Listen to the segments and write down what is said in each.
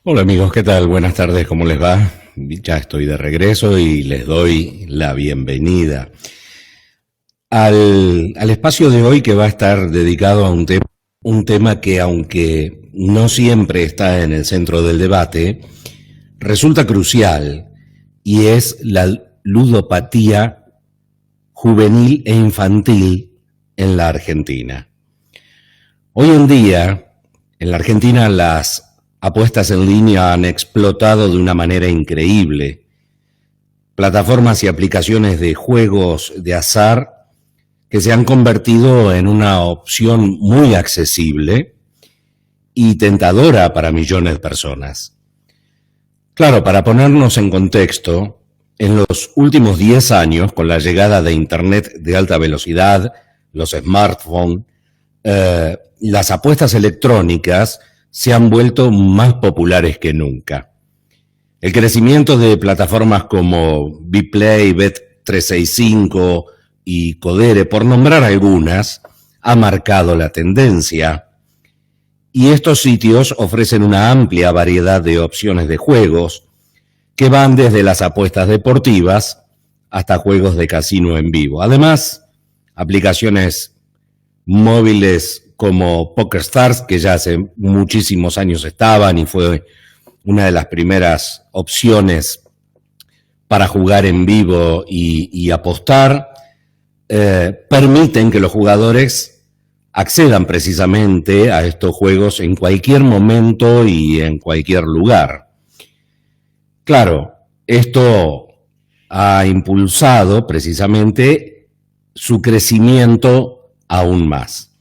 Hola amigos, ¿qué tal? Buenas tardes, ¿cómo les va? Ya estoy de regreso y les doy la bienvenida al espacio de hoy, que va a estar dedicado a un tema que, aunque no siempre está en el centro del debate, resulta crucial, y es la ludopatía juvenil e infantil en la Argentina. Hoy en día, en la Argentina, las apuestas en línea han explotado de una manera increíble. Plataformas y aplicaciones de juegos de azar que se han convertido en una opción muy accesible y tentadora para millones de personas. Claro, para ponernos en contexto, en los últimos 10 años, con la llegada de Internet de alta velocidad, los smartphones, las apuestas electrónicas se han vuelto más populares que nunca. El crecimiento de plataformas como Bplay, Bet365 y Codere, por nombrar algunas, ha marcado la tendencia. Y estos sitios ofrecen una amplia variedad de opciones de juegos que van desde las apuestas deportivas hasta juegos de casino en vivo. Además, aplicaciones móviles como PokerStars, que ya hace muchísimos años estaban y fue una de las primeras opciones para jugar en vivo y apostar, permiten que los jugadores accedan precisamente a estos juegos en cualquier momento y en cualquier lugar. Claro, esto ha impulsado precisamente su crecimiento aún más.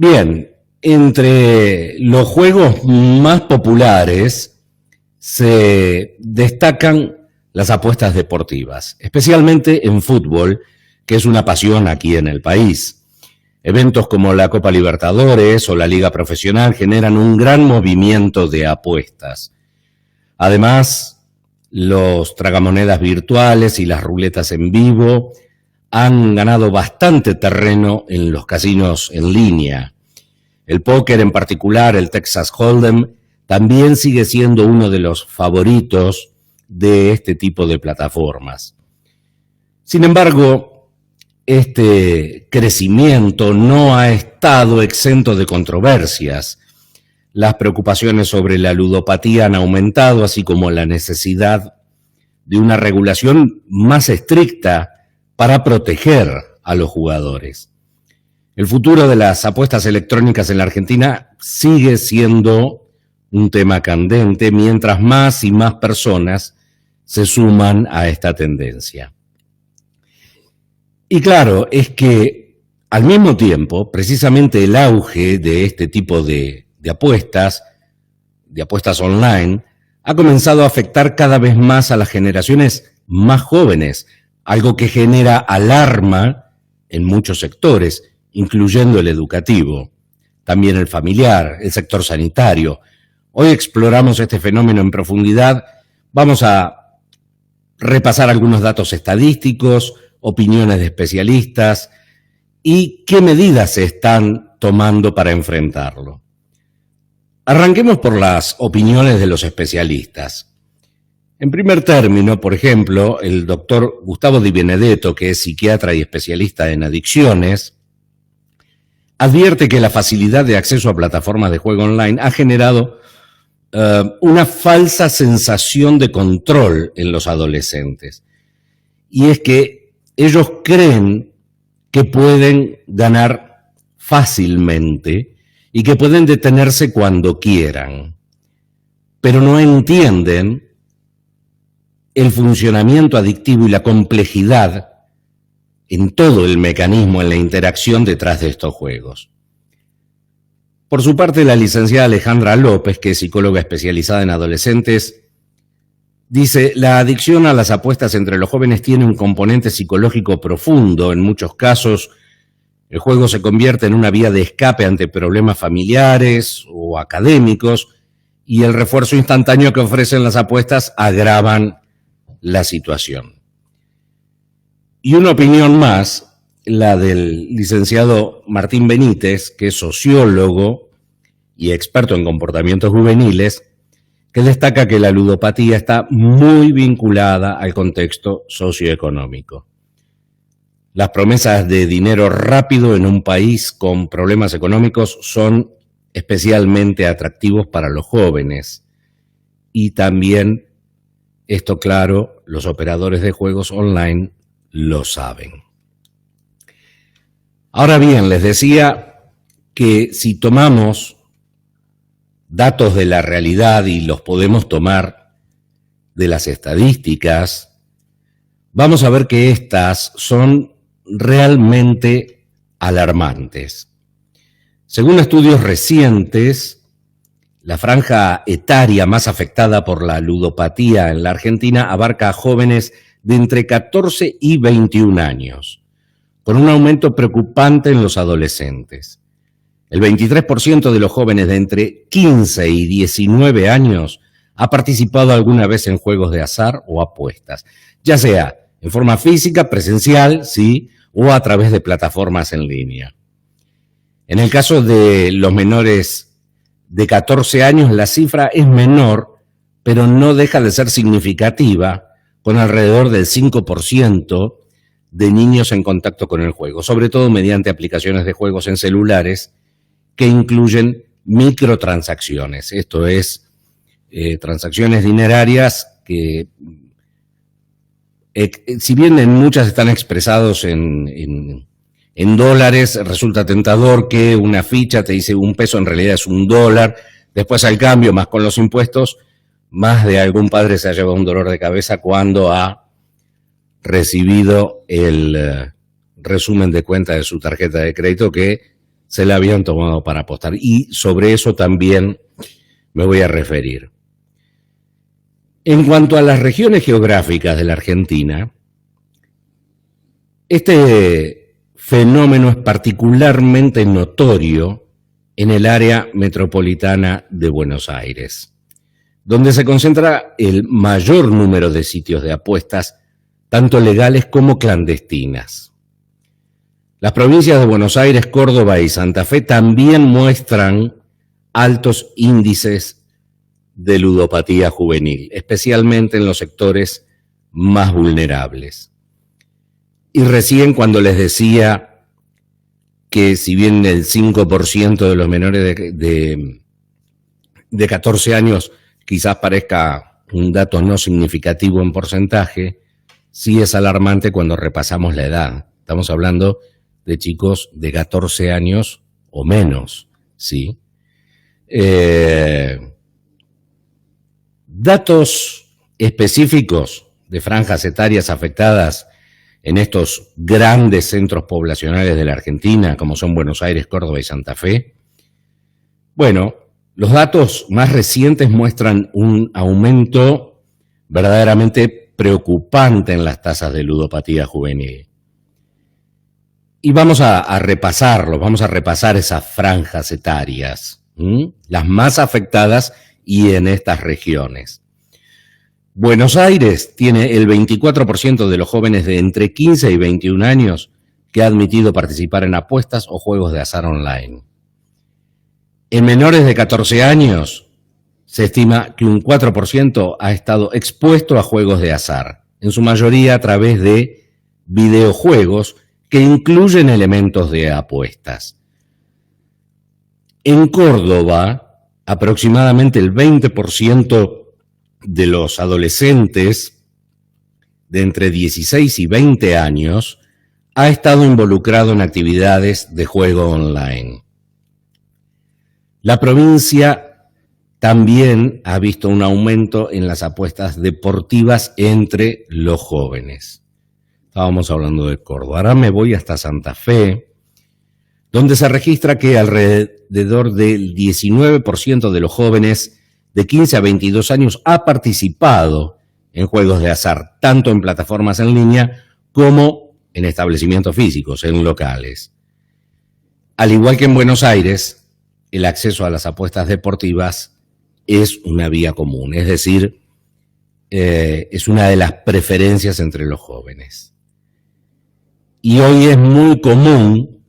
Bien, entre los juegos más populares se destacan las apuestas deportivas, especialmente en fútbol, que es una pasión aquí en el país. Eventos como la Copa Libertadores o la Liga Profesional generan un gran movimiento de apuestas. Además, los tragamonedas virtuales y las ruletas en vivo han ganado bastante terreno en los casinos en línea. El póker, en particular el Texas Hold'em, también sigue siendo uno de los favoritos de este tipo de plataformas. Sin embargo, este crecimiento no ha estado exento de controversias. Las preocupaciones sobre la ludopatía han aumentado, así como la necesidad de una regulación más estricta para proteger a los jugadores. El futuro de las apuestas electrónicas en la Argentina sigue siendo un tema candente, mientras más y más personas se suman a esta tendencia. Y claro, es que al mismo tiempo, precisamente el auge de este tipo de apuestas online, ha comenzado a afectar cada vez más a las generaciones más jóvenes, algo que genera alarma en muchos sectores, incluyendo el educativo, también el familiar, el sector sanitario. Hoy exploramos este fenómeno en profundidad. Vamos a repasar algunos datos estadísticos, opiniones de especialistas y qué medidas se están tomando para enfrentarlo. Arranquemos por las opiniones de los especialistas. En primer término, por ejemplo, el doctor Gustavo Di Benedetto, que es psiquiatra y especialista en adicciones, advierte que la facilidad de acceso a plataformas de juego online ha generado una falsa sensación de control en los adolescentes. Y es que ellos creen que pueden ganar fácilmente y que pueden detenerse cuando quieran, pero no entienden el funcionamiento adictivo y la complejidad en todo el mecanismo, en la interacción detrás de estos juegos. Por su parte, la licenciada Alejandra López, que es psicóloga especializada en adolescentes, dice: la adicción a las apuestas entre los jóvenes tiene un componente psicológico profundo. En muchos casos, el juego se convierte en una vía de escape ante problemas familiares o académicos, y el refuerzo instantáneo que ofrecen las apuestas agravan la situación. Y una opinión más, la del licenciado Martín Benítez, que es sociólogo y experto en comportamientos juveniles, que destaca que la ludopatía está muy vinculada al contexto socioeconómico. Las promesas de dinero rápido en un país con problemas económicos son especialmente atractivos para los jóvenes. Y también, esto claro, los operadores de juegos online lo saben. Ahora bien, les decía que si tomamos datos de la realidad y los podemos tomar de las estadísticas, vamos a ver que estas son realmente alarmantes. Según estudios recientes, la franja etaria más afectada por la ludopatía en la Argentina abarca a jóvenes de entre 14 y 21 años, con un aumento preocupante en los adolescentes. El 23% de los jóvenes de entre 15 y 19 años ha participado alguna vez en juegos de azar o apuestas, ya sea en forma física, presencial, sí, o a través de plataformas en línea. En el caso de los menores de 14 años, la cifra es menor, pero no deja de ser significativa, con alrededor del 5% de niños en contacto con el juego, sobre todo mediante aplicaciones de juegos en celulares que incluyen microtransacciones, esto es, transacciones dinerarias que, si bien en muchas están expresados en dólares, resulta tentador que una ficha te dice $1, en realidad es $1, después al cambio, más con los impuestos, más de algún padre se ha llevado un dolor de cabeza cuando ha recibido el resumen de cuenta de su tarjeta de crédito que se la habían tomado para apostar. Y sobre eso también me voy a referir. En cuanto a las regiones geográficas de la Argentina, este fenómeno es particularmente notorio en el área metropolitana de Buenos Aires, donde se concentra el mayor número de sitios de apuestas, tanto legales como clandestinas. Las provincias de Buenos Aires, Córdoba y Santa Fe también muestran altos índices de ludopatía juvenil, especialmente en los sectores más vulnerables. Y recién cuando les decía que si bien el 5% de los menores de 14 años quizás parezca un dato no significativo en porcentaje, sí es alarmante cuando repasamos la edad. Estamos hablando de chicos de 14 años o menos, ¿sí? Datos específicos de franjas etarias afectadas en estos grandes centros poblacionales de la Argentina, como son Buenos Aires, Córdoba y Santa Fe. Bueno, los datos más recientes muestran un aumento verdaderamente preocupante en las tasas de ludopatía juvenil. Y vamos a repasarlo, vamos a repasar esas franjas etarias, las más afectadas y en estas regiones. Buenos Aires tiene el 24% de los jóvenes de entre 15 y 21 años que ha admitido participar en apuestas o juegos de azar online. En menores de 14 años se estima que un 4% ha estado expuesto a juegos de azar, en su mayoría a través de videojuegos que incluyen elementos de apuestas. En Córdoba, aproximadamente el 20% de los adolescentes de entre 16 y 20 años ha estado involucrado en actividades de juego online. La provincia también ha visto un aumento en las apuestas deportivas entre los jóvenes. Estábamos hablando de Córdoba. Ahora me voy hasta Santa Fe, donde se registra que alrededor del 19% de los jóvenes de 15 a 22 años ha participado en juegos de azar, tanto en plataformas en línea como en establecimientos físicos, en locales. Al igual que en Buenos Aires, el acceso a las apuestas deportivas es una vía común, es decir, es una de las preferencias entre los jóvenes. Y hoy es muy común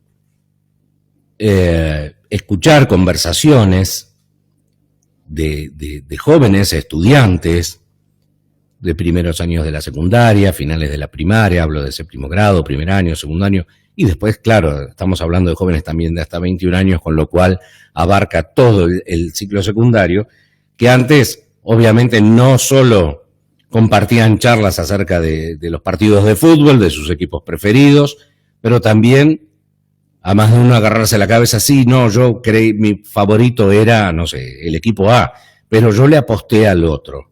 escuchar conversaciones de jóvenes estudiantes de primeros años de la secundaria, finales de la primaria, hablo de séptimo grado, primer año, segundo año, y después, claro, estamos hablando de jóvenes también de hasta 21 años, con lo cual abarca todo el ciclo secundario, que antes, obviamente, no solo compartían charlas acerca de los partidos de fútbol, de sus equipos preferidos, pero también, a más de uno agarrarse la cabeza, sí, no, yo creí, mi favorito era, no sé, el equipo A, pero yo le aposté al otro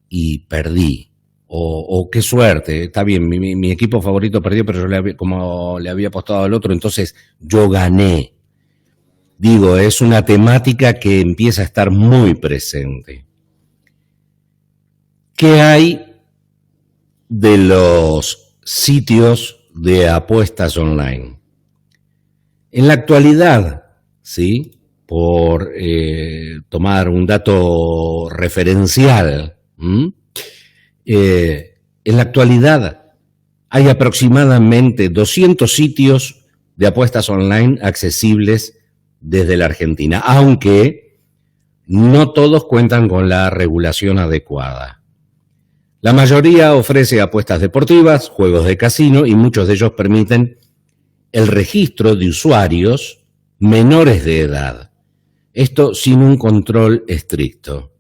y perdí. O qué suerte, está bien, mi equipo favorito perdió, pero yo como le había apostado al otro, entonces yo gané. Digo, es una temática que empieza a estar muy presente. ¿Qué hay de los sitios de apuestas online? En la actualidad, ¿sí? Por tomar un dato referencial, en la actualidad hay aproximadamente 200 sitios de apuestas online accesibles desde la Argentina, aunque no todos cuentan con la regulación adecuada. La mayoría ofrece apuestas deportivas, juegos de casino y muchos de ellos permiten el registro de usuarios menores de edad. Esto sin un control estricto.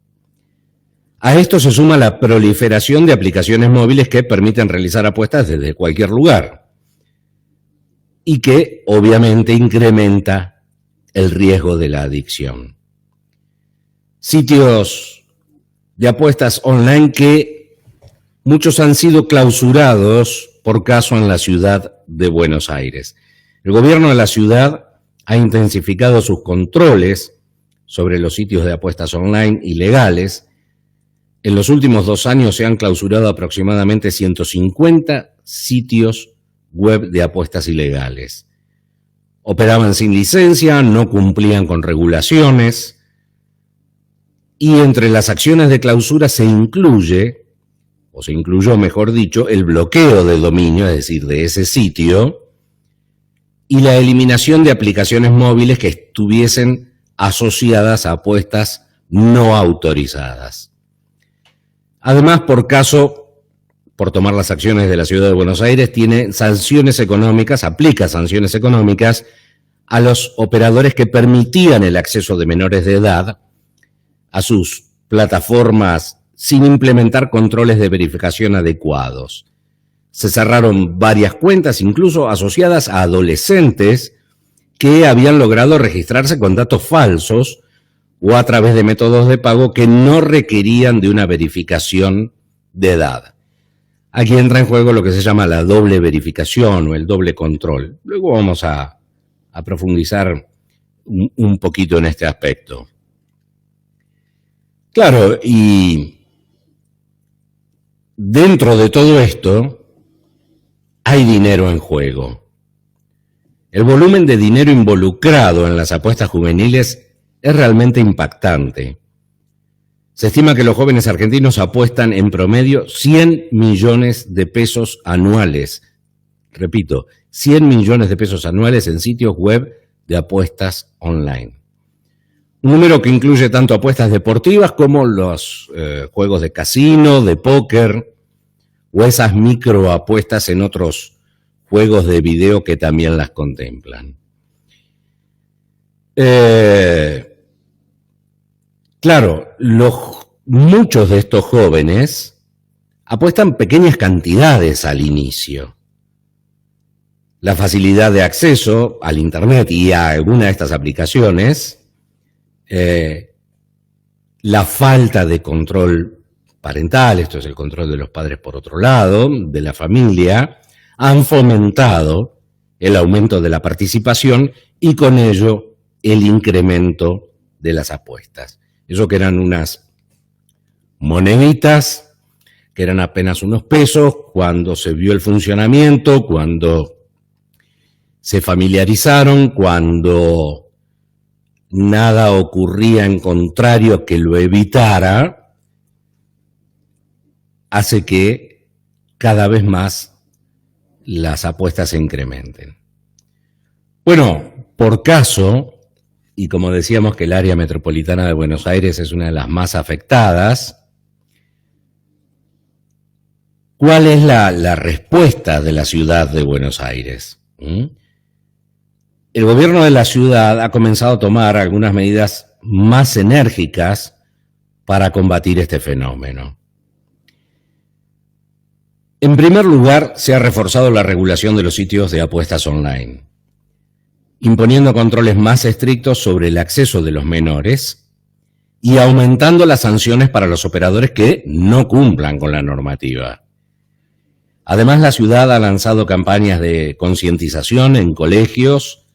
A esto se suma la proliferación de aplicaciones móviles que permiten realizar apuestas desde cualquier lugar y que obviamente incrementa el riesgo de la adicción. Sitios de apuestas online que muchos han sido clausurados por caso en la ciudad de Buenos Aires. El gobierno de la ciudad ha intensificado sus controles sobre los sitios de apuestas online ilegales. En los últimos 2 años se han clausurado aproximadamente 150 sitios web de apuestas ilegales. Operaban sin licencia, no cumplían con regulaciones y entre las acciones de clausura se incluyó, mejor dicho, el bloqueo de dominio, es decir, de ese sitio, y la eliminación de aplicaciones móviles que estuviesen asociadas a apuestas no autorizadas. Además, por tomar las acciones de la Ciudad de Buenos Aires, aplica sanciones económicas a los operadores que permitían el acceso de menores de edad a sus plataformas sin implementar controles de verificación adecuados. Se cerraron varias cuentas, incluso asociadas a adolescentes que habían logrado registrarse con datos falsos o a través de métodos de pago que no requerían de una verificación de edad. Aquí entra en juego lo que se llama la doble verificación o el doble control. Luego vamos a profundizar un poquito en este aspecto. Claro, y dentro de todo esto hay dinero en juego. El volumen de dinero involucrado en las apuestas juveniles es realmente impactante. Se estima que los jóvenes argentinos apuestan en promedio 100 millones de pesos anuales. Repito, 100 millones de pesos anuales en sitios web de apuestas online. Un número que incluye tanto apuestas deportivas como los juegos de casino, de póker o esas microapuestas en otros juegos de video que también las contemplan. Claro, muchos de estos jóvenes apuestan pequeñas cantidades al inicio. La facilidad de acceso al Internet y a alguna de estas aplicaciones, la falta de control parental, esto es el control de los padres por otro lado, de la familia, han fomentado el aumento de la participación y con ello el incremento de las apuestas. Eso que eran unas moneditas, que eran apenas unos pesos, cuando se vio el funcionamiento, cuando se familiarizaron, cuando nada ocurría en contrario que lo evitara, hace que cada vez más las apuestas se incrementen. Bueno, por caso, y como decíamos que el área metropolitana de Buenos Aires es una de las más afectadas, ¿cuál es la respuesta de la ciudad de Buenos Aires? El gobierno de la ciudad ha comenzado a tomar algunas medidas más enérgicas para combatir este fenómeno. En primer lugar, se ha reforzado la regulación de los sitios de apuestas online, imponiendo controles más estrictos sobre el acceso de los menores y aumentando las sanciones para los operadores que no cumplan con la normativa. Además, la ciudad ha lanzado campañas de concientización en colegios,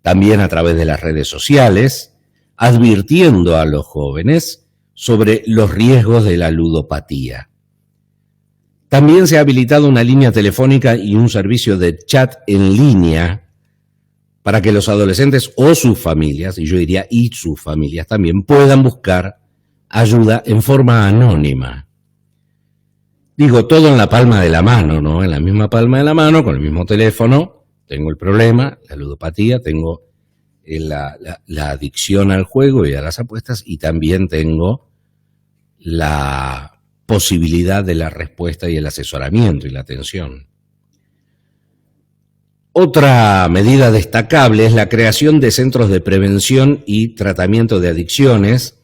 también a través de las redes sociales, advirtiendo a los jóvenes sobre los riesgos de la ludopatía. También se ha habilitado una línea telefónica y un servicio de chat en línea para que los adolescentes o sus familias, y yo diría y sus familias también, puedan buscar ayuda en forma anónima. Digo, todo en la palma de la mano, ¿no? En la misma palma de la mano, con el mismo teléfono, tengo el problema, la ludopatía, tengo la adicción al juego y a las apuestas, y también tengo la posibilidad de la respuesta y el asesoramiento y la atención. Otra medida destacable es la creación de centros de prevención y tratamiento de adicciones,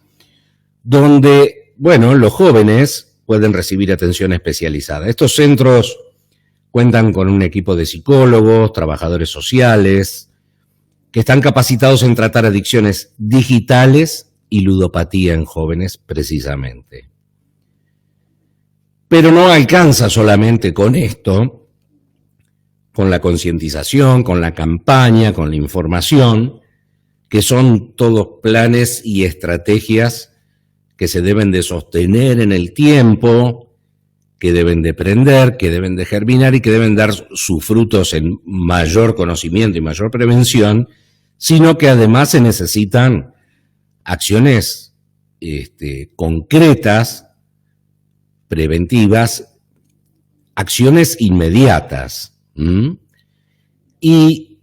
donde, los jóvenes pueden recibir atención especializada. Estos centros cuentan con un equipo de psicólogos, trabajadores sociales, que están capacitados en tratar adicciones digitales y ludopatía en jóvenes precisamente. Pero no alcanza solamente con esto, con la concientización, con la campaña, con la información, que son todos planes y estrategias que se deben de sostener en el tiempo, que deben de prender, que deben de germinar y que deben dar sus frutos en mayor conocimiento y mayor prevención, sino que además se necesitan acciones concretas, preventivas, acciones inmediatas. Y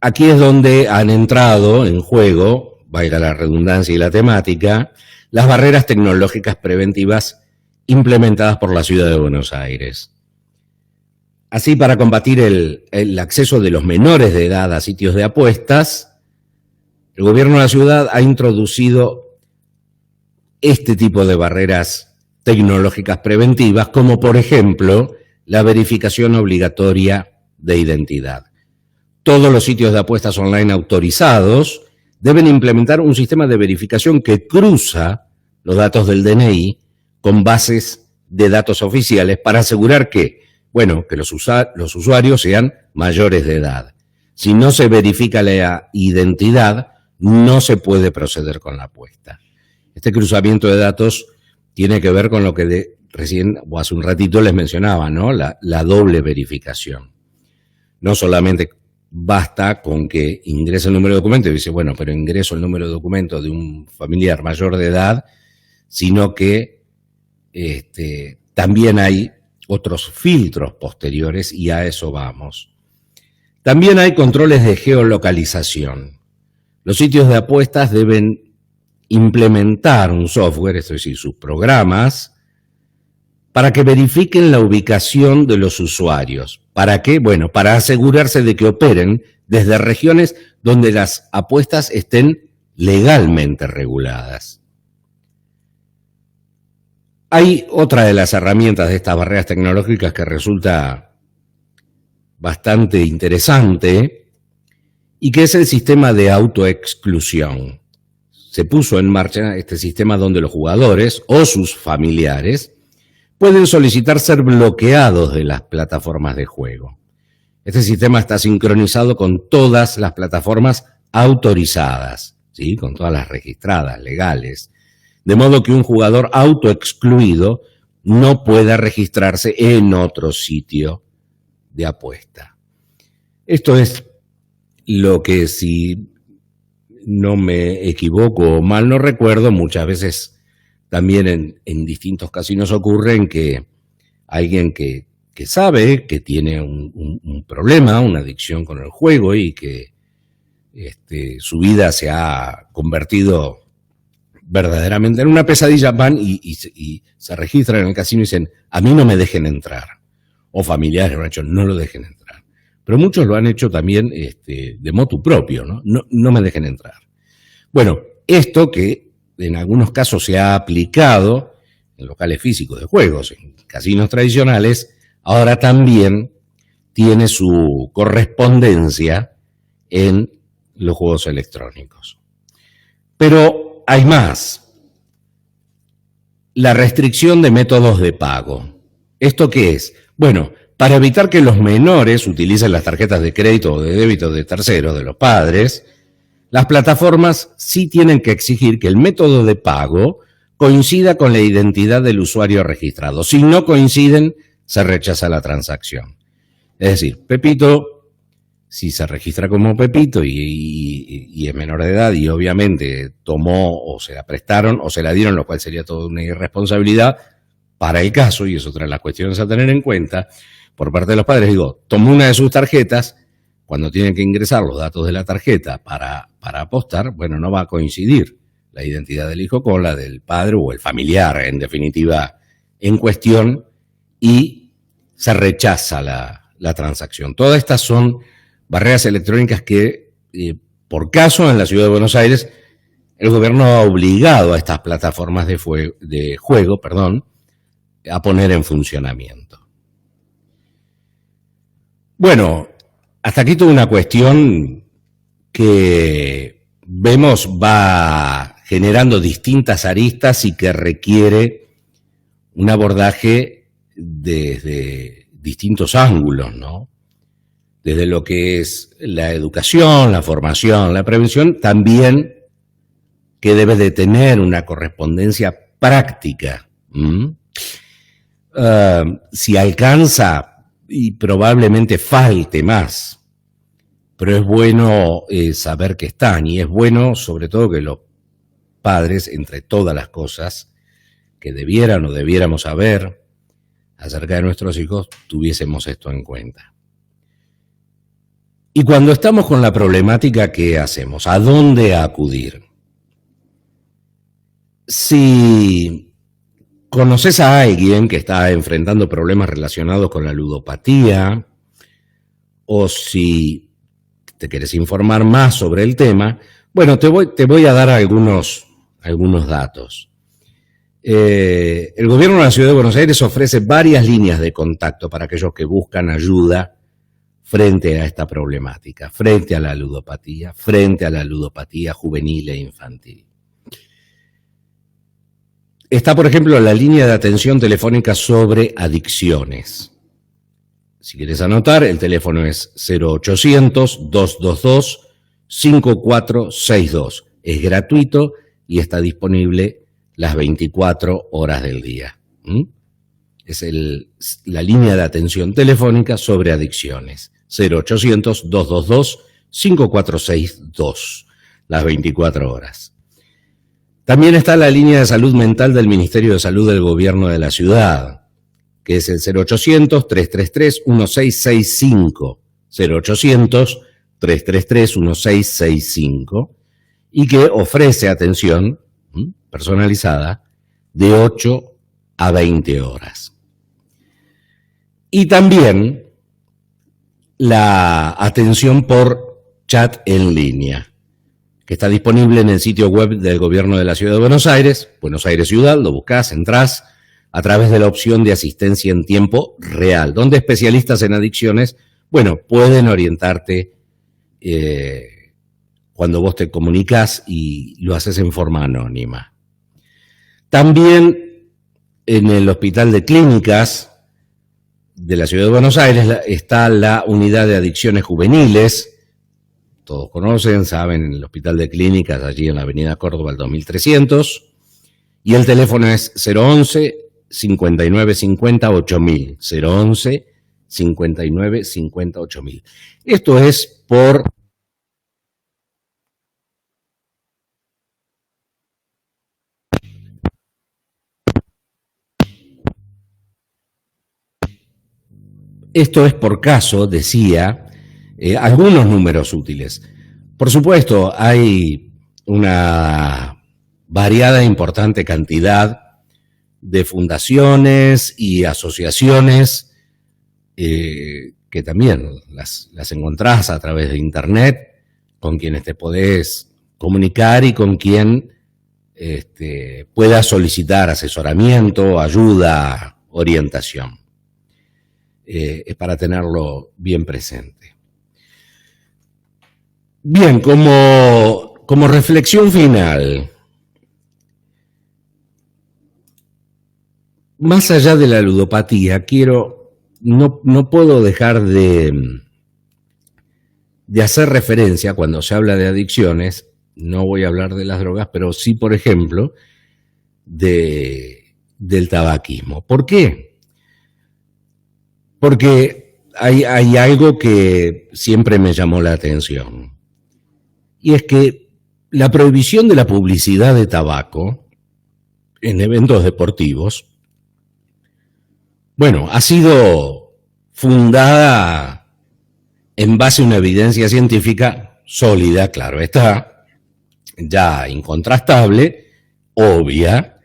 aquí es donde han entrado en juego, valga la redundancia y la temática, las barreras tecnológicas preventivas implementadas por la ciudad de Buenos Aires. Así, para combatir el acceso de los menores de edad a sitios de apuestas, el gobierno de la ciudad ha introducido este tipo de barreras tecnológicas preventivas, como por ejemplo la verificación obligatoria de identidad. Todos los sitios de apuestas online autorizados deben implementar un sistema de verificación que cruza los datos del DNI con bases de datos oficiales para asegurar que los usuarios sean mayores de edad. Si no se verifica la identidad, no se puede proceder con la apuesta. Este cruzamiento de datos tiene que ver con lo que recién o hace un ratito les mencionaba, ¿no? La doble verificación. No solamente basta con que ingrese el número de documento y dice, pero ingreso el número de documento de un familiar mayor de edad, sino que también hay otros filtros posteriores y a eso vamos. También hay controles de geolocalización. Los sitios de apuestas deben implementar un software, es decir, sus programas, para que verifiquen la ubicación de los usuarios. ¿Para qué? Para asegurarse de que operen desde regiones donde las apuestas estén legalmente reguladas. Hay otra de las herramientas de estas barreras tecnológicas que resulta bastante interesante y que es el sistema de autoexclusión. Se puso en marcha este sistema donde los jugadores o sus familiares pueden solicitar ser bloqueados de las plataformas de juego. Este sistema está sincronizado con todas las plataformas autorizadas, ¿sí? Con todas las registradas, legales, de modo que un jugador autoexcluido no pueda registrarse en otro sitio de apuesta. Esto es lo que, si no me equivoco o mal no recuerdo, muchas veces también en distintos casinos ocurre en que alguien que sabe que tiene un problema, una adicción con el juego y que su vida se ha convertido verdaderamente en una pesadilla, van y se registran en el casino y dicen, a mí no me dejen entrar. O familiares lo han hecho, no lo dejen entrar. Pero muchos lo han hecho también de motu propio, ¿no? No me dejen entrar. Bueno, esto que en algunos casos se ha aplicado en locales físicos de juegos, en casinos tradicionales, ahora también tiene su correspondencia en los juegos electrónicos. Pero hay más. La restricción de métodos de pago. ¿Esto qué es? Bueno, para evitar que los menores utilicen las tarjetas de crédito o de débito de terceros, de los padres, las plataformas sí tienen que exigir que el método de pago coincida con la identidad del usuario registrado. Si no coinciden, se rechaza la transacción. Es decir, Pepito, si se registra como Pepito y es menor de edad y obviamente tomó o se la prestaron o se la dieron, lo cual sería toda una irresponsabilidad para el caso, y es otra de las cuestiones a tener en cuenta, por parte de los padres, digo, tomó una de sus tarjetas, cuando tienen que ingresar los datos de la tarjeta para apostar, bueno, no va a coincidir la identidad del hijo con la del padre o el familiar, en definitiva, en cuestión, y se rechaza la transacción. Todas estas son barreras electrónicas que, por caso, en la ciudad de Buenos Aires, el gobierno ha obligado a estas plataformas de juego, a poner en funcionamiento. Bueno, hasta aquí toda una cuestión que vemos va generando distintas aristas y que requiere un abordaje desde distintos ángulos, ¿no? Desde lo que es la educación, la formación, la prevención, también que debe de tener una correspondencia práctica. Si alcanza, y probablemente falte más, pero es bueno saber que están, y es bueno sobre todo que los padres, entre todas las cosas que debieran o debiéramos saber acerca de nuestros hijos, tuviésemos esto en cuenta. Y cuando estamos con la problemática, ¿qué hacemos? ¿A dónde acudir? Si conoces a alguien que está enfrentando problemas relacionados con la ludopatía, o si te quieres informar más sobre el tema, bueno, te voy a dar algunos datos. El gobierno de la Ciudad de Buenos Aires ofrece varias líneas de contacto para aquellos que buscan ayuda frente a esta problemática, frente a la ludopatía juvenil e infantil. Está, por ejemplo, la línea de atención telefónica sobre adicciones. Si quieres anotar, el teléfono es 0800-222-5462. Es gratuito y está disponible las 24 horas del día. Es la línea de atención telefónica sobre adicciones. 0800-222-5462. Las 24 horas. También está la línea de salud mental del Ministerio de Salud del Gobierno de la Ciudad, que es el 0800-333-1665, 0800-333-1665, y que ofrece atención personalizada de 8 a 20 horas. Y también la atención por chat en línea, que está disponible en el sitio web del Gobierno de la Ciudad de Buenos Aires Ciudad, lo buscás, entrás a través de la opción de asistencia en tiempo real, donde especialistas en adicciones, bueno, pueden orientarte cuando vos te comunicás y lo haces en forma anónima. También en el Hospital de Clínicas de la Ciudad de Buenos Aires está la unidad de adicciones juveniles. Todos conocen, saben, en el Hospital de Clínicas, allí en la Avenida Córdoba, el 2300. Y el teléfono es 011-5950-8000. 011-5950-8000. Esto es por... Esto es por caso, decía, algunos números útiles. Por supuesto, hay una variada e importante cantidad de fundaciones y asociaciones que también las encontrás a través de internet, con quienes te podés comunicar y con quien puedas solicitar asesoramiento, ayuda, orientación. Es para tenerlo bien presente. Bien, como reflexión final, más allá de la ludopatía, no puedo dejar de hacer referencia, cuando se habla de adicciones, no voy a hablar de las drogas, pero sí, por ejemplo, del tabaquismo. ¿Por qué? Porque hay algo que siempre me llamó la atención, y es que la prohibición de la publicidad de tabaco en eventos deportivos, bueno, ha sido fundada en base a una evidencia científica sólida, claro está, ya incontrastable, obvia,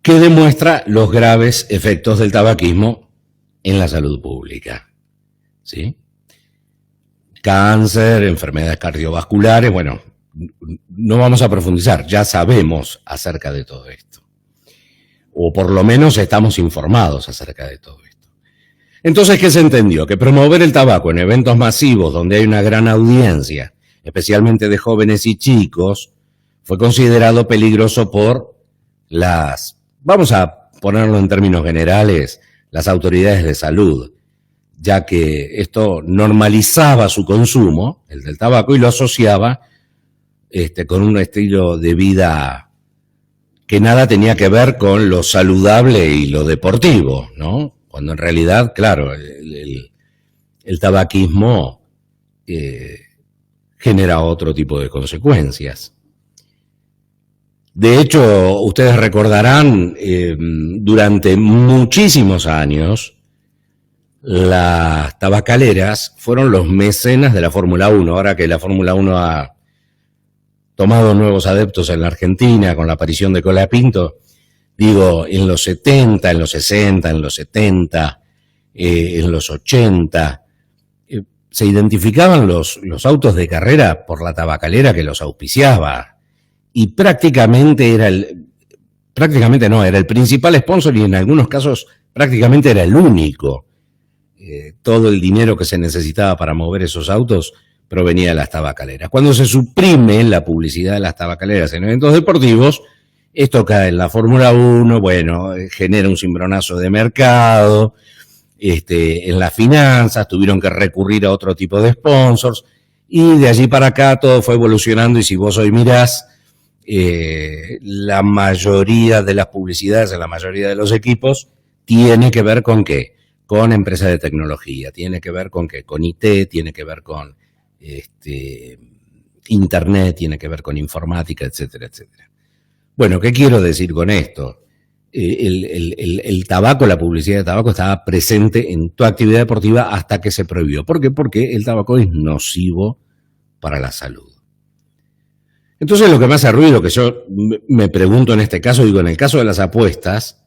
que demuestra los graves efectos del tabaquismo en la salud pública. ¿Sí? Cáncer, enfermedades cardiovasculares, bueno, no vamos a profundizar, ya sabemos acerca de todo esto. O por lo menos estamos informados acerca de todo esto. Entonces, ¿qué se entendió? Que promover el tabaco en eventos masivos donde hay una gran audiencia, especialmente de jóvenes y chicos, fue considerado peligroso por vamos a ponerlo en términos generales, las autoridades de salud, ya que esto normalizaba su consumo, el del tabaco, y lo asociaba con un estilo de vida que nada tenía que ver con lo saludable y lo deportivo, ¿no? Cuando en realidad, claro, el tabaquismo genera otro tipo de consecuencias. De hecho, ustedes recordarán, durante muchísimos años, las tabacaleras fueron los mecenas de la Fórmula 1. Ahora que la Fórmula 1 ha tomado nuevos adeptos en la Argentina con la aparición de Colapinto, digo, en los 70, en los 60, en los 70, en los 80, se identificaban los autos de carrera por la tabacalera que los auspiciaba. Y prácticamente era el principal sponsor, y en algunos casos prácticamente era el único. Todo el dinero que se necesitaba para mover esos autos provenía de las tabacaleras. Cuando se suprime la publicidad de las tabacaleras en eventos deportivos, esto cae en la Fórmula 1, bueno, genera un cimbronazo de mercado, en las finanzas tuvieron que recurrir a otro tipo de sponsors, y de allí para acá todo fue evolucionando, y si vos hoy mirás, la mayoría de las publicidades en la mayoría de los equipos tiene que ver con ¿qué? Con empresas de tecnología, tiene que ver con ¿qué? Con IT, tiene que ver con internet, tiene que ver con informática, etcétera, etcétera. Bueno, ¿qué quiero decir con esto? El tabaco, la publicidad de tabaco estaba presente en toda actividad deportiva hasta que se prohibió. ¿Por qué? Porque el tabaco es nocivo para la salud. Entonces, lo que me hace ruido, que yo me pregunto en este caso, digo, en el caso de las apuestas,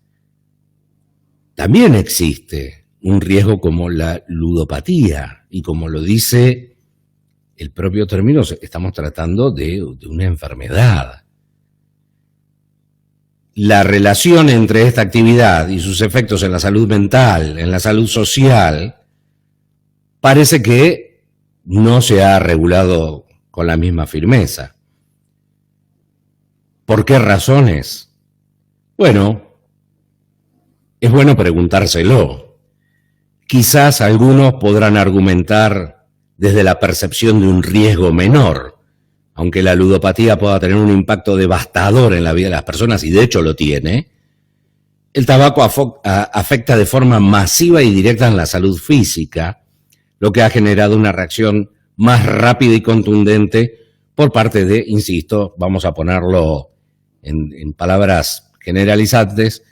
también existe un riesgo como la ludopatía, y como lo dice el propio término, estamos tratando de una enfermedad. La relación entre esta actividad y sus efectos en la salud mental, en la salud social, parece que no se ha regulado con la misma firmeza. ¿Por qué razones? Bueno, es bueno preguntárselo. Quizás algunos podrán argumentar desde la percepción de un riesgo menor, aunque la ludopatía pueda tener un impacto devastador en la vida de las personas, y de hecho lo tiene. El tabaco afecta de forma masiva y directa en la salud física, lo que ha generado una reacción más rápida y contundente por parte de, insisto, vamos a ponerlo en palabras generalizantes,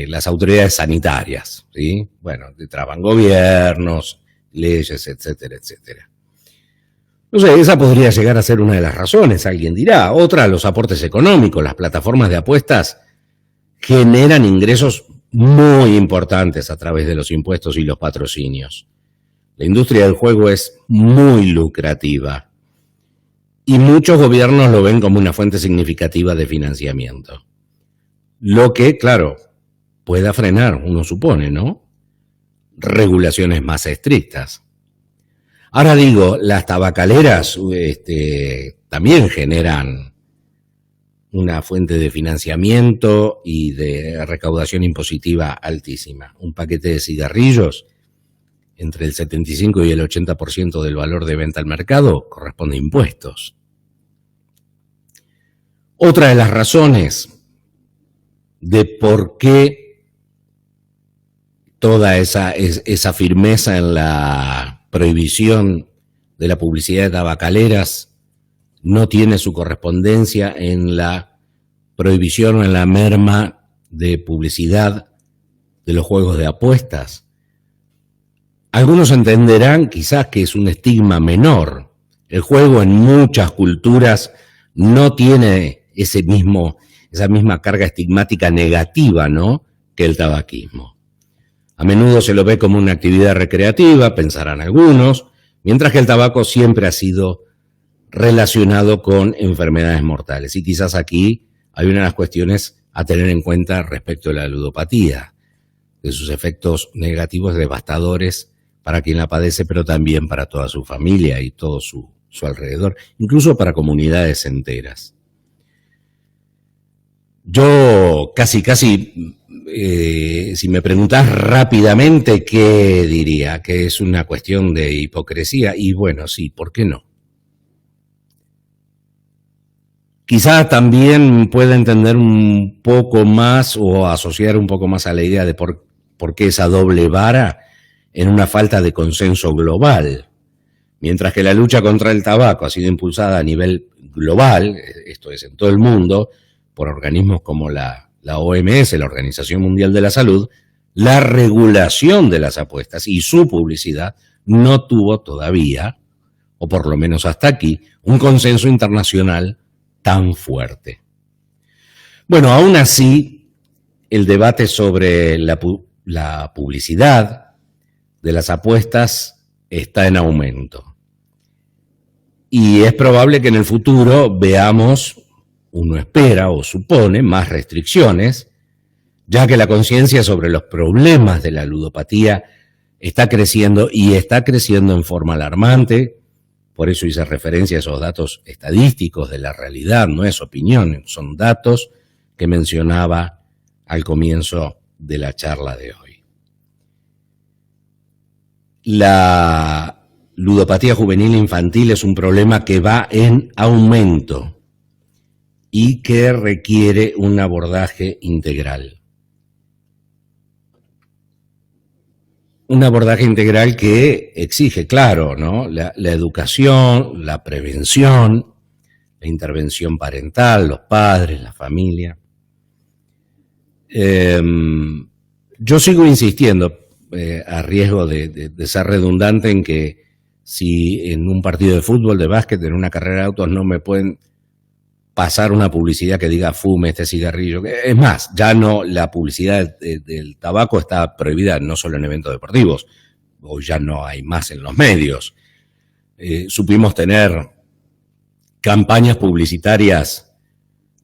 las autoridades sanitarias, ¿sí? Bueno, traban gobiernos, leyes, etcétera, etcétera. No sé, esa podría llegar a ser una de las razones, alguien dirá. Otra, los aportes económicos. Las plataformas de apuestas generan ingresos muy importantes a través de los impuestos y los patrocinios. La industria del juego es muy lucrativa y muchos gobiernos lo ven como una fuente significativa de financiamiento. Lo que, claro, pueda frenar, uno supone, ¿no? Regulaciones más estrictas. Ahora digo, las tabacaleras también generan una fuente de financiamiento y de recaudación impositiva altísima. Un paquete de cigarrillos, entre el 75 y el 80% del valor de venta al mercado, corresponde a impuestos. Otra de las razones de por qué toda esa firmeza en la prohibición de la publicidad de tabacaleras no tiene su correspondencia en la prohibición o en la merma de publicidad de los juegos de apuestas. Algunos entenderán quizás que es un estigma menor. El juego en muchas culturas no tiene esa misma carga estigmática negativa, ¿no?, que el tabaquismo. A menudo se lo ve como una actividad recreativa, pensarán algunos, mientras que el tabaco siempre ha sido relacionado con enfermedades mortales. Y quizás aquí hay una de las cuestiones a tener en cuenta respecto a la ludopatía, de sus efectos negativos devastadores para quien la padece, pero también para toda su familia y todo su alrededor, incluso para comunidades enteras. Yo casi, si me preguntás rápidamente, ¿qué diría? Que es una cuestión de hipocresía. Y bueno, sí, ¿por qué no? Quizá también pueda entender un poco más o asociar un poco más a la idea de por qué esa doble vara en una falta de consenso global. Mientras que la lucha contra el tabaco ha sido impulsada a nivel global, esto es, en todo el mundo, por organismos como la OMS, la Organización Mundial de la Salud, la regulación de las apuestas y su publicidad no tuvo todavía, o por lo menos hasta aquí, un consenso internacional tan fuerte. Bueno, aún así, el debate sobre la publicidad de las apuestas está en aumento. Y es probable que en el futuro veamos, uno espera o supone, más restricciones, ya que la conciencia sobre los problemas de la ludopatía está creciendo y está creciendo en forma alarmante. Por eso hice referencia a esos datos estadísticos de la realidad, no es opinión, son datos que mencionaba al comienzo de la charla de hoy. La ludopatía juvenil e infantil es un problema que va en aumento y que requiere un abordaje integral. Un abordaje integral que exige, claro, ¿no?, la educación, la prevención, la intervención parental, los padres, la familia. Yo sigo insistiendo, a riesgo de ser redundante, en que si en un partido de fútbol, de básquet, en una carrera de autos, no me pueden pasar una publicidad que diga fume este cigarrillo. Es más, ya no, la publicidad del tabaco está prohibida no solo en eventos deportivos, hoy ya no hay más en los medios. Supimos tener campañas publicitarias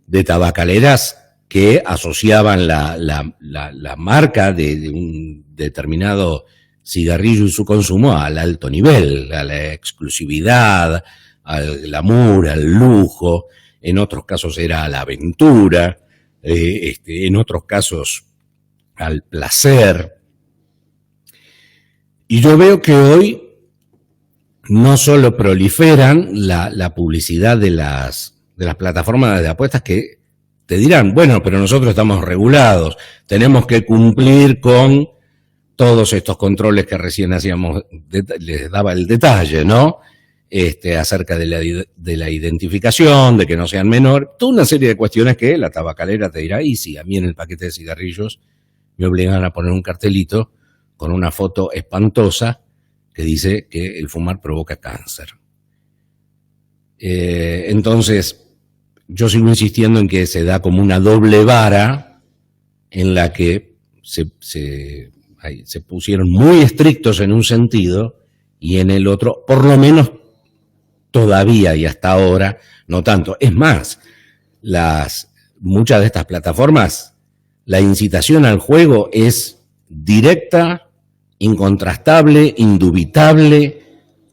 de tabacaleras que asociaban la marca de un determinado cigarrillo y su consumo al alto nivel, a la exclusividad, al glamour, al lujo. En otros casos era a la aventura, en otros casos al placer. Y yo veo que hoy no solo proliferan la publicidad de las plataformas de apuestas, que te dirán, bueno, pero nosotros estamos regulados, tenemos que cumplir con todos estos controles que recién hacíamos, les daba el detalle, ¿no? Acerca de la identificación, de que no sean menor, toda una serie de cuestiones que la tabacalera te dirá, y sí, a mí en el paquete de cigarrillos me obligan a poner un cartelito con una foto espantosa que dice que el fumar provoca cáncer. Entonces, yo sigo insistiendo en que se da como una doble vara en la que se pusieron muy estrictos en un sentido y en el otro, por lo menos todavía y hasta ahora, no tanto. Es más, muchas de estas plataformas, la incitación al juego es directa, incontrastable, indubitable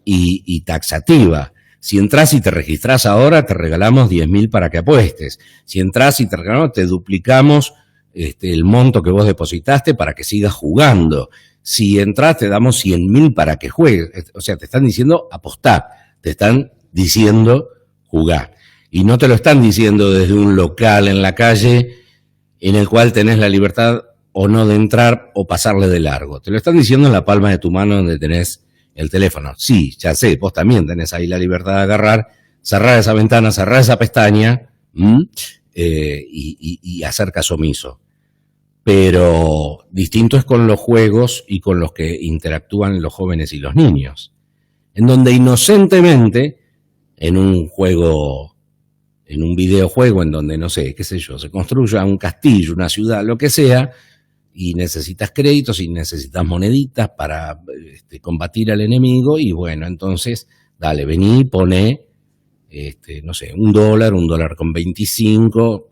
y taxativa. Si entras y te registras ahora, te regalamos 10.000 para que apuestes. Si entras y te regalamos, te duplicamos el monto que vos depositaste para que sigas jugando. Si entras, te damos 100.000 para que juegues. O sea, te están diciendo apostar, te están diciendo jugar. Y no te lo están diciendo desde un local en la calle en el cual tenés la libertad o no de entrar o pasarle de largo. Te lo están diciendo en la palma de tu mano donde tenés el teléfono. Sí, ya sé, vos también tenés ahí la libertad de agarrar, cerrar esa ventana, cerrar esa pestaña y hacer caso omiso. Pero distinto es con los juegos y con los que interactúan los jóvenes y los niños, en donde inocentemente, en un juego, en un videojuego en donde, no sé, qué sé yo, se construya un castillo, una ciudad, lo que sea, y necesitas créditos y necesitas moneditas para combatir al enemigo, y bueno, entonces, dale, vení, poné, no sé, $1.25,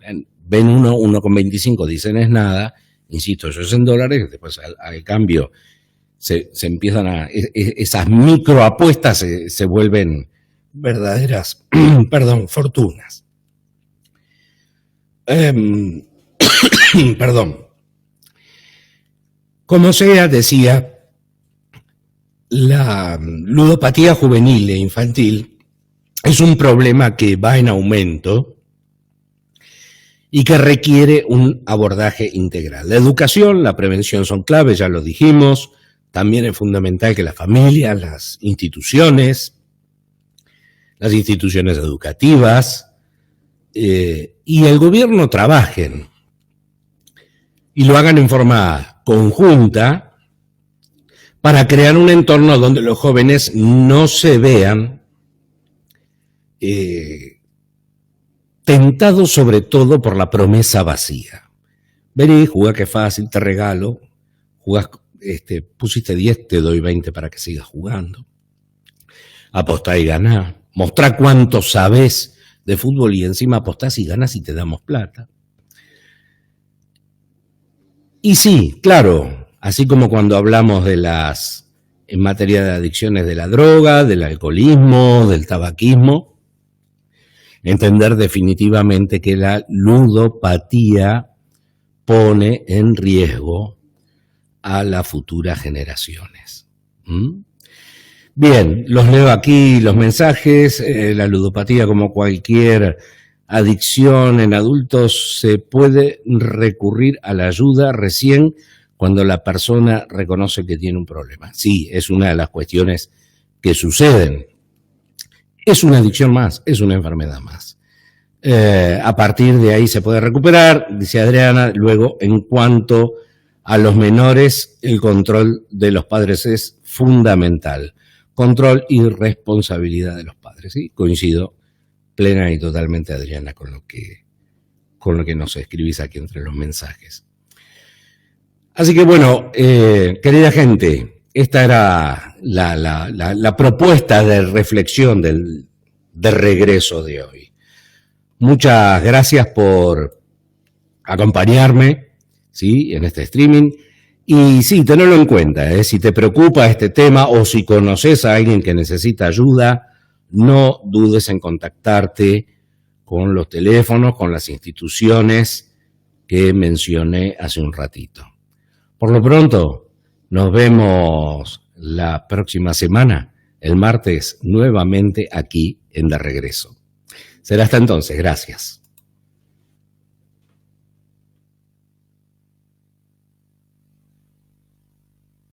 ven uno con 25, dicen es nada, insisto, eso es en dólares, después al cambio se empiezan esas microapuestas se vuelven verdaderas, fortunas. Perdón. Como sea, decía, la ludopatía juvenil e infantil es un problema que va en aumento y que requiere un abordaje integral. La educación, la prevención son claves, ya lo dijimos. También es fundamental que la familia, las instituciones educativas y el gobierno trabajen y lo hagan en forma conjunta para crear un entorno donde los jóvenes no se vean tentados sobre todo por la promesa vacía. Vení, jugá que fácil, te regalo, jugás, pusiste 10, te doy 20 para que sigas jugando. Apostá y ganá. Mostrá cuánto sabés de fútbol y encima apostás y ganás y te damos plata. Y sí, claro, así como cuando hablamos en materia de adicciones de la droga, del alcoholismo, del tabaquismo, entender definitivamente que la ludopatía pone en riesgo a las futuras generaciones. Bien, los leo aquí los mensajes. La ludopatía, como cualquier adicción en adultos, se puede recurrir a la ayuda recién cuando la persona reconoce que tiene un problema. Sí, es una de las cuestiones que suceden. Es una adicción más, es una enfermedad más. A partir de ahí se puede recuperar, dice Adriana. Luego, en cuanto a los menores, el control de los padres es fundamental. Control y responsabilidad de los padres. ¿Sí? Coincido plena y totalmente, Adriana, con lo que nos escribís aquí entre los mensajes. Así que bueno, querida gente, esta era la propuesta de reflexión de regreso de hoy. Muchas gracias por acompañarme, ¿sí?, en este streaming. Y sí, tenerlo en cuenta, si te preocupa este tema o si conoces a alguien que necesita ayuda, no dudes en contactarte con los teléfonos, con las instituciones que mencioné hace un ratito. Por lo pronto, nos vemos la próxima semana, el martes, nuevamente aquí en De Regreso. Será hasta entonces, gracias.